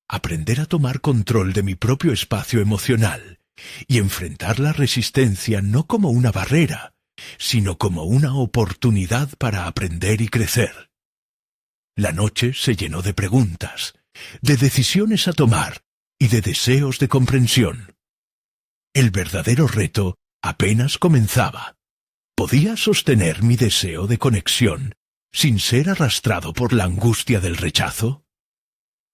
Aprender a tomar control de mi propio espacio emocional y enfrentar la resistencia no como una barrera, sino como una oportunidad para aprender y crecer. La noche se llenó de preguntas, de decisiones a tomar y de deseos de comprensión. El verdadero reto apenas comenzaba. ¿Podía sostener mi deseo de conexión sin ser arrastrado por la angustia del rechazo?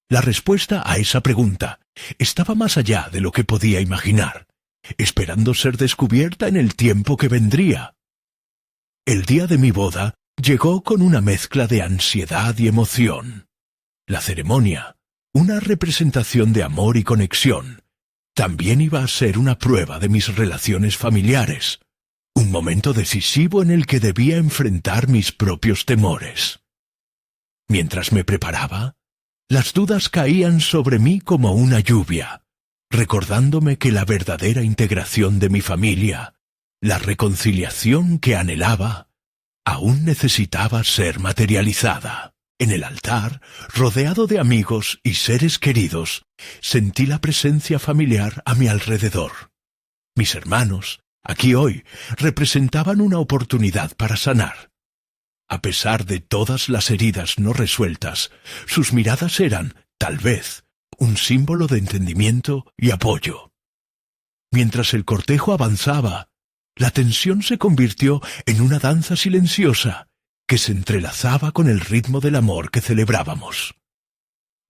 La respuesta a esa pregunta estaba más allá de lo que podía imaginar, esperando ser descubierta en el tiempo que vendría. El día de mi boda llegó con una mezcla de ansiedad y emoción. La ceremonia, una representación de amor y conexión, también iba a ser una prueba de mis relaciones familiares, un momento decisivo en el que debía enfrentar mis propios temores. Mientras me preparaba, las dudas caían sobre mí como una lluvia, recordándome que la verdadera integración de mi familia, la reconciliación que anhelaba, aún necesitaba ser materializada. En el altar, rodeado de amigos y seres queridos, sentí la presencia familiar a mi alrededor. Mis hermanos, aquí hoy, representaban una oportunidad para sanar. A pesar de todas las heridas no resueltas, sus miradas eran, tal vez, un símbolo de entendimiento y apoyo. Mientras el cortejo avanzaba, la tensión se convirtió en una danza silenciosa que se entrelazaba con el ritmo del amor que celebrábamos.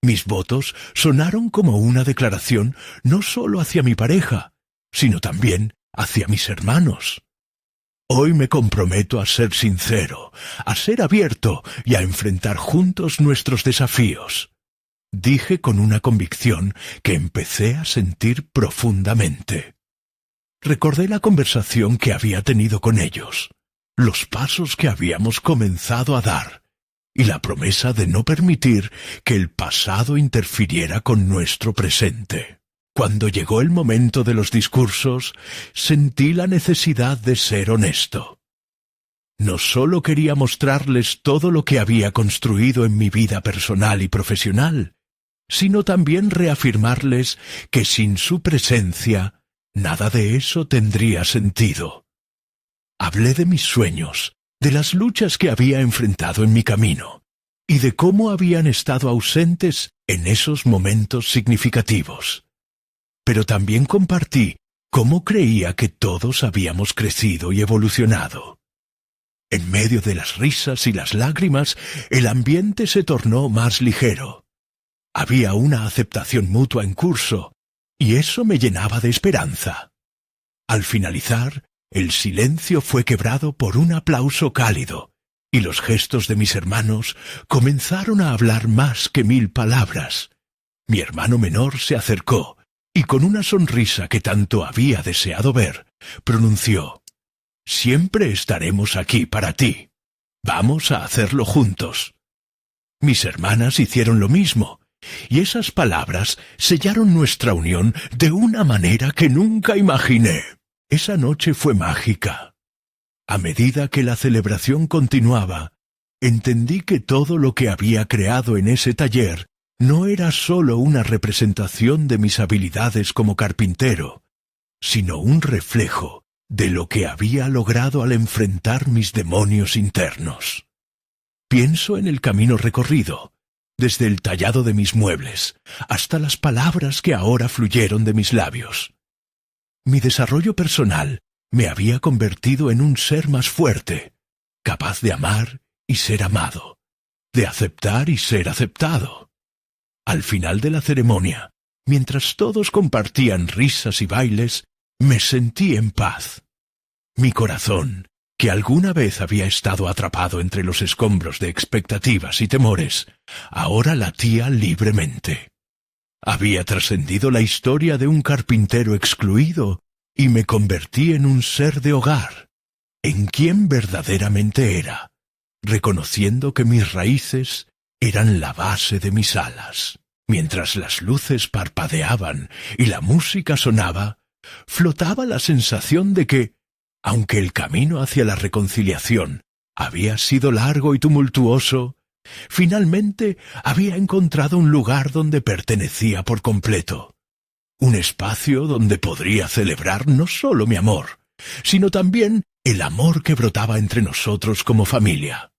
Mis votos sonaron como una declaración no solo hacia mi pareja, sino también hacia mis hermanos. Hoy me comprometo a ser sincero, a ser abierto y a enfrentar juntos nuestros desafíos, dije con una convicción que empecé a sentir profundamente. Recordé la conversación que había tenido con ellos, los pasos que habíamos comenzado a dar y la promesa de no permitir que el pasado interfiriera con nuestro presente. Cuando llegó el momento de los discursos, sentí la necesidad de ser honesto. No solo quería mostrarles todo lo que había construido en mi vida personal y profesional, sino también reafirmarles que sin su presencia, nada de eso tendría sentido. Hablé de mis sueños, de las luchas que había enfrentado en mi camino, y de cómo habían estado ausentes en esos momentos significativos. Pero también compartí cómo creía que todos habíamos crecido y evolucionado. En medio de las risas y las lágrimas, el ambiente se tornó más ligero. Había una aceptación mutua en curso, y eso me llenaba de esperanza. Al finalizar, el silencio fue quebrado por un aplauso cálido, y los gestos de mis hermanos comenzaron a hablar más que 1000 palabras. Mi hermano menor se acercó, y con una sonrisa que tanto había deseado ver, pronunció: «Siempre estaremos aquí para ti. Vamos a hacerlo juntos». Mis hermanas hicieron lo mismo, y esas palabras sellaron nuestra unión de una manera que nunca imaginé. Esa noche fue mágica. A medida que la celebración continuaba, entendí que todo lo que había creado en ese taller no era sólo una representación de mis habilidades como carpintero, sino un reflejo de lo que había logrado al enfrentar mis demonios internos. Pienso en el camino recorrido, desde el tallado de mis muebles hasta las palabras que ahora fluyeron de mis labios. Mi desarrollo personal me había convertido en un ser más fuerte, capaz de amar y ser amado, de aceptar y ser aceptado. Al final de la ceremonia, mientras todos compartían risas y bailes, me sentí en paz. Mi corazón, que alguna vez había estado atrapado entre los escombros de expectativas y temores, ahora latía libremente. Había trascendido la historia de un carpintero excluido y me convertí en un ser de hogar, en quien verdaderamente era, reconociendo que mis raíces eran la base de mis alas. Mientras las luces parpadeaban y la música sonaba, flotaba la sensación de que, aunque el camino hacia la reconciliación había sido largo y tumultuoso, finalmente había encontrado un lugar donde pertenecía por completo. Un espacio donde podría celebrar no solo mi amor, sino también el amor que brotaba entre nosotros como familia.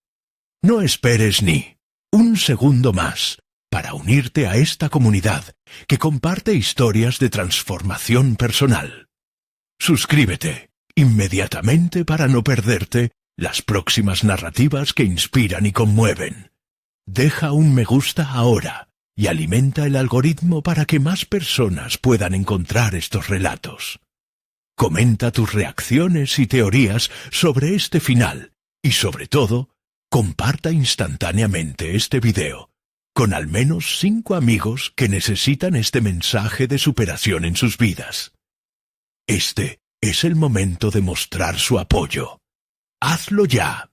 No esperes ni un segundo más para unirte a esta comunidad que comparte historias de transformación personal. Suscríbete inmediatamente para no perderte las próximas narrativas que inspiran y conmueven. Deja un me gusta ahora y alimenta el algoritmo para que más personas puedan encontrar estos relatos. Comenta tus reacciones y teorías sobre este final y, sobre todo, comparta instantáneamente este video con al menos 5 amigos que necesitan este mensaje de superación en sus vidas. Este es el momento de mostrar su apoyo. ¡Hazlo ya!